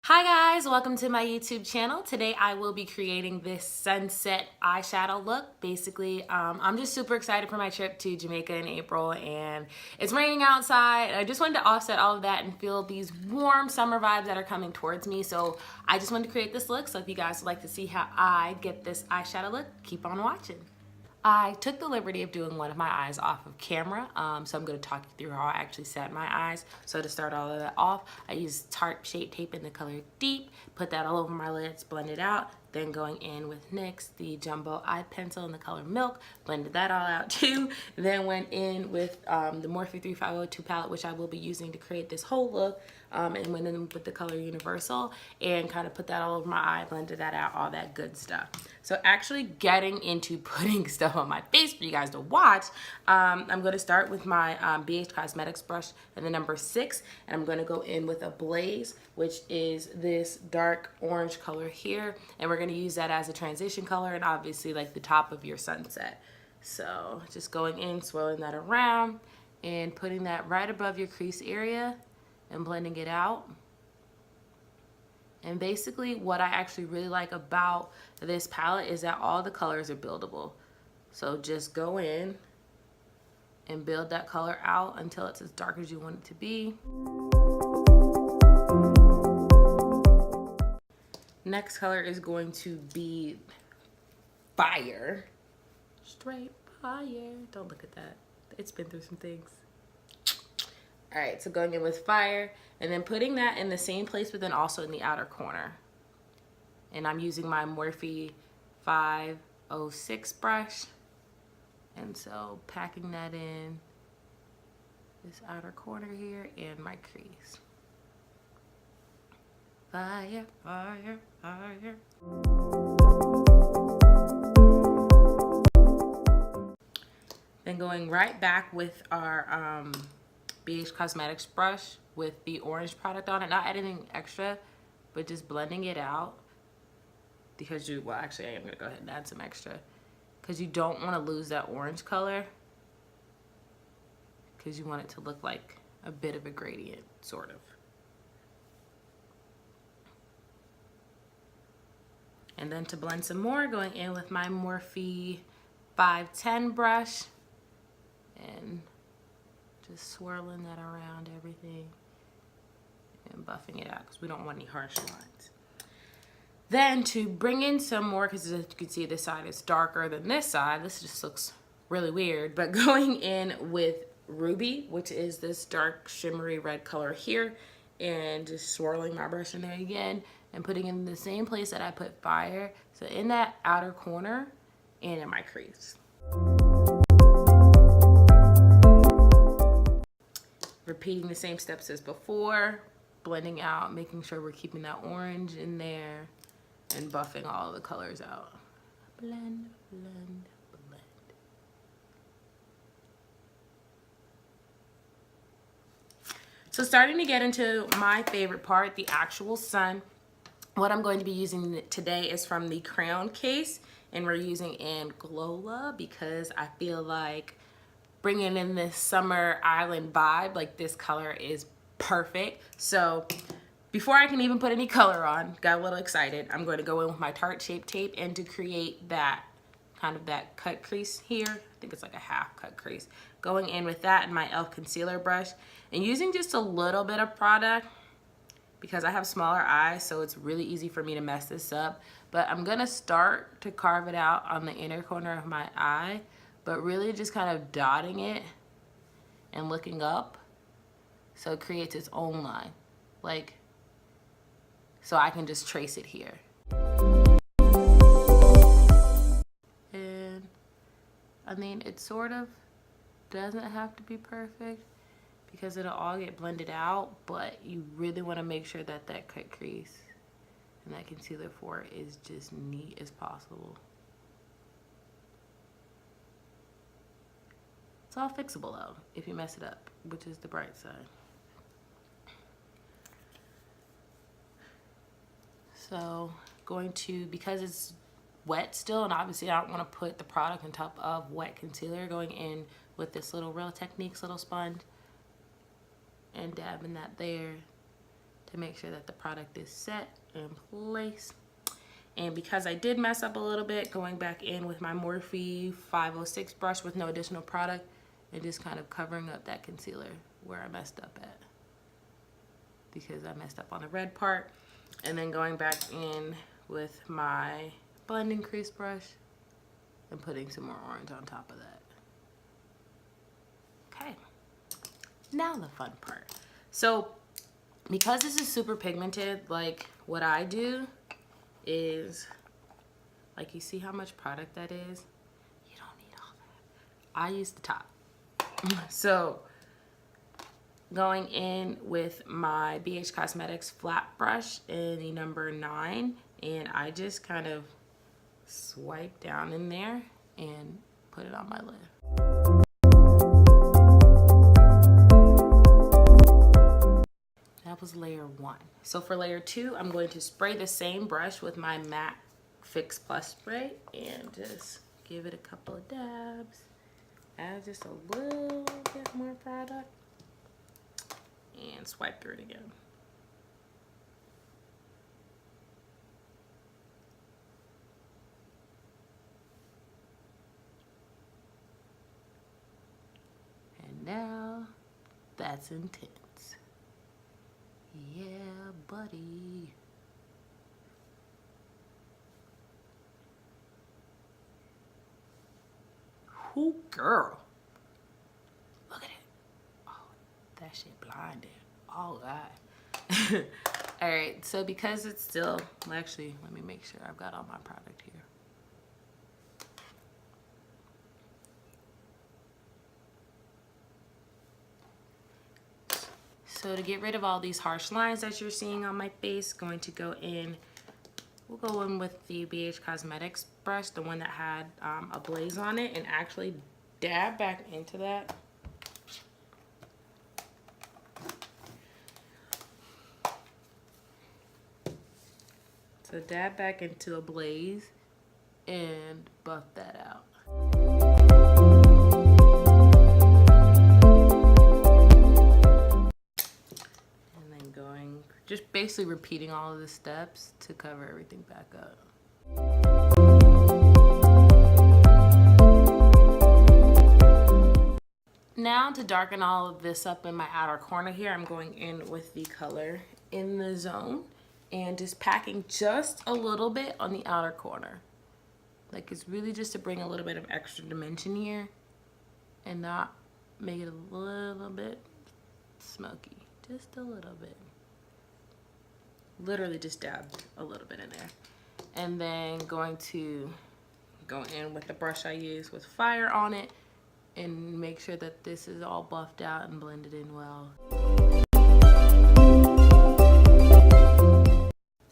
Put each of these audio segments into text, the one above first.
Hi guys, welcome to my YouTube channel. Today I will be creating this sunset eyeshadow look. Basically, I'm just super excited for my trip to Jamaica in April and it's raining outside. I just wanted to offset all of that and feel these warm summer vibes that are coming towards me. So I just wanted to create this look. So if you guys would like to see how I get this eyeshadow look, keep on watching. I took the liberty of doing one of my eyes off of camera, so I'm going to talk you through how I actually set my eyes. So to start all of that off, I used Tarte Shape Tape in the color Deep, put that all over my lids, blend it out, then going in with NYX, the Jumbo Eye Pencil in the color Milk, blended that all out too, then went in with the Morphe 35o2 palette, which I will be using to create this whole look, and went in with the color Universal and kind of put that all over my eye, blended that out, all that good stuff. So actually getting into putting stuff on my face for you guys to watch, I'm going to start with my BH Cosmetics brush and the number 6, and I'm going to go in with a Blaze, which is this dark orange color here, and we're going to use that as a transition color and obviously like the top of your sunset. So just going in, swirling that around and putting that right above your crease area and blending it out. And basically what I actually really like about this palette is that all the colors are buildable. So just go in and build that color out until it's as dark as you want it to be. Next color is going to be Fire. Straight fire. Don't look at that. It's been through some things. All right, so going in with Fire and then putting that in the same place but then also in the outer corner. And I'm using my Morphe 35o2 brush. And so packing that in this outer corner here and my crease. Fire, fire, fire. Then going right back with our BH Cosmetics brush with the orange product on it, not adding extra, but just blending it out because well actually I am gonna go ahead and add some extra because you don't want to lose that orange color because you want it to look like a bit of a gradient, sort of. And then to blend some more, going in with my Morphe 510 brush and just swirling that around everything and buffing it out because we don't want any harsh lines. Then to bring in some more, because as you can see this side is darker than this side, this just looks really weird, but going in with Ruby, which is this dark shimmery red color here, and just swirling my brush in there again and putting it in the same place that I put Fire, so in that outer corner and in my crease. Repeating the same steps as before, blending out, making sure we're keeping that orange in there and buffing all the colors out. Blend, blend, blend. So starting to get into my favorite part, the actual sun. What I'm going to be using today is from the Crayon case, and we're using AnGlowLa because I feel like bringing in this summer island vibe, like this color is perfect. So before I can even put any color on, got a little excited, I'm going to go in with my Tarte Shape Tape and to create that kind of that cut crease here. I think it's like a half cut crease. Going in with that and my e.l.f. concealer brush and using just a little bit of product because I have smaller eyes, so it's really easy for me to mess this up. But I'm gonna start to carve it out on the inner corner of my eye, but really just kind of dotting it and looking up so it creates its own line, like, so I can just trace it here. And I mean, it sort of doesn't have to be perfect because it'll all get blended out, but you really want to make sure that that cut crease and that concealer for it is just neat as possible. It's all fixable though if you mess it up, which is the bright side. So going to, because it's wet still and obviously I don't want to put the product on top of wet concealer, going in with this little Real Techniques little sponge and dabbing that there to make sure that the product is set in place. And because I did mess up a little bit, going back in with my Morphe 506 brush with no additional product and just kind of covering up that concealer where I messed up at, because I messed up on the red part. And then going back in with my blending crease brush and putting some more orange on top of that. Okay, now the fun part. So because this is super pigmented, like what I do is, like, you see how much product that is? You don't need all that. I use the top. So going in with my BH Cosmetics flat brush in the number 9, and I just kind of swipe down in there and put it on my lid. That was layer 1. So for layer 2, I'm going to spray the same brush with my MAC Fix Plus spray and just give it a couple of dabs. Add just a little bit more product and swipe through it again. And now that's intense. Yeah, buddy. Ooh, girl. Look at it. Oh, that shit blinded. Oh, God. All right, so because it's still, actually, let me make sure I've got all my product here. So to get rid of all these harsh lines that you're seeing on my face, going to go in, we'll go in with the BH Cosmetics brush, the one that had a blaze on it, and actually dab back into that. So dab back into a blaze and buff that out. Just basically repeating all of the steps to cover everything back up. Now to darken all of this up in my outer corner here, I'm going in with the color In the Zone and just packing just a little bit on the outer corner. Like, it's really just to bring a little bit of extra dimension here and not make it a little bit smoky, just a little bit. Literally just dab a little bit in there. And then going to go in with the brush I use with fire on it and make sure that this is all buffed out and blended in well.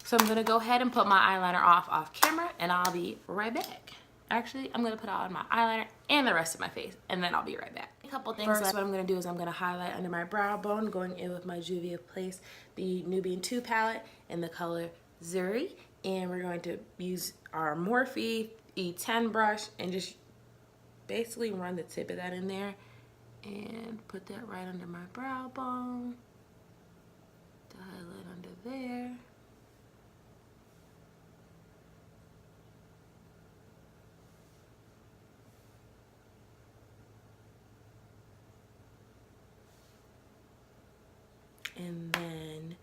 So I'm gonna go ahead and put my eyeliner off camera and I'll be right back. Actually, I'm gonna put on my eyeliner and the rest of my face and then I'll be right back. A couple things. First, what I'm gonna do is I'm gonna highlight under my brow bone, going in with my Juvia Place, the Nubian 2 palette in the color Zuri. And we're going to use our Morphe E10 brush and just basically run the tip of that in there and put that right under my brow bone. The highlight under there. And then,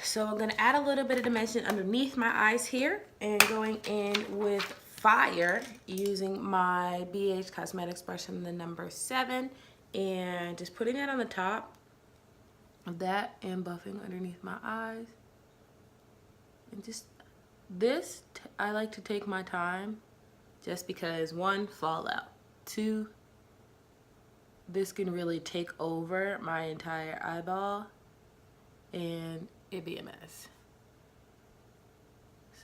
so I'm gonna add a little bit of dimension underneath my eyes here and going in with fire using my BH Cosmetics brush in the number 7 and just putting it on the top of that and buffing underneath my eyes. And just this, I like to take my time just because 1, fallout, 2, this can really take over my entire eyeball and it'd be a mess.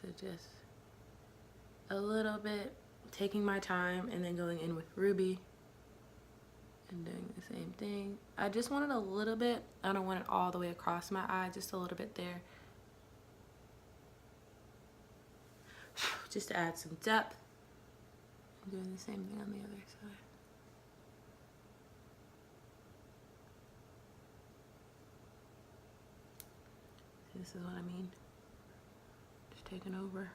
So just a little bit, taking my time and then going in with Ruby and doing the same thing. I just want it a little bit. I don't want it all the way across my eye, just a little bit there. Just to add some depth. I'm doing the same thing on the other side. This is what I mean. Just taking over.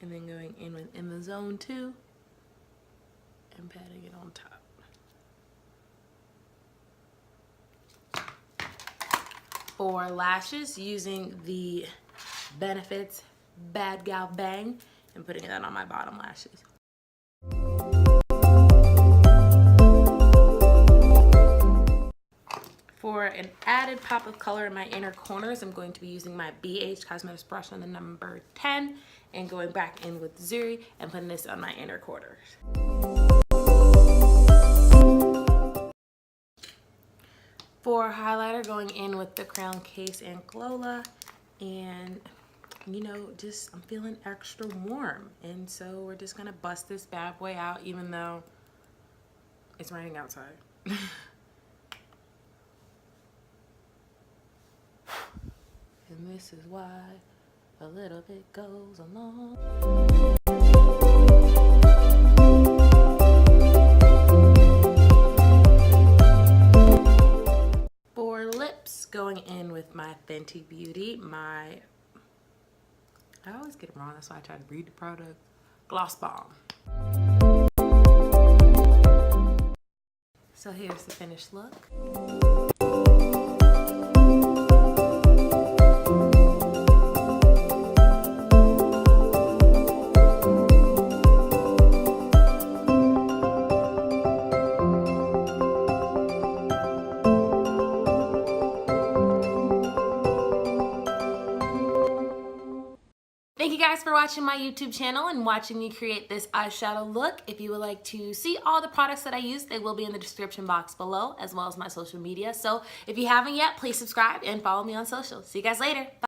And then going in within the zone too, and patting it on top. For lashes, using the Benefits Bad Gal Bang and putting that on my bottom lashes. For an added pop of color in my inner corners, I'm going to be using my BH Cosmetics brush on the number 10 and going back in with Zuri and putting this on my inner corners. For highlighter, going in with the Crayon Case AnGlowLa, and you know, just I'm feeling extra warm, and so we're just gonna bust this bad boy out even though it's raining outside. And this is why a little bit goes a long. For lips, going in with my Fenty Beauty, I always get it wrong, that's why I try to read the product, Gloss Bomb. So here's the finished look. Thank you guys for watching my YouTube channel and watching me create this eyeshadow look. If you would like to see all the products that I use, they will be in the description box below, as well as my social media. So if you haven't yet, please subscribe and follow me on social. See you guys later. Bye.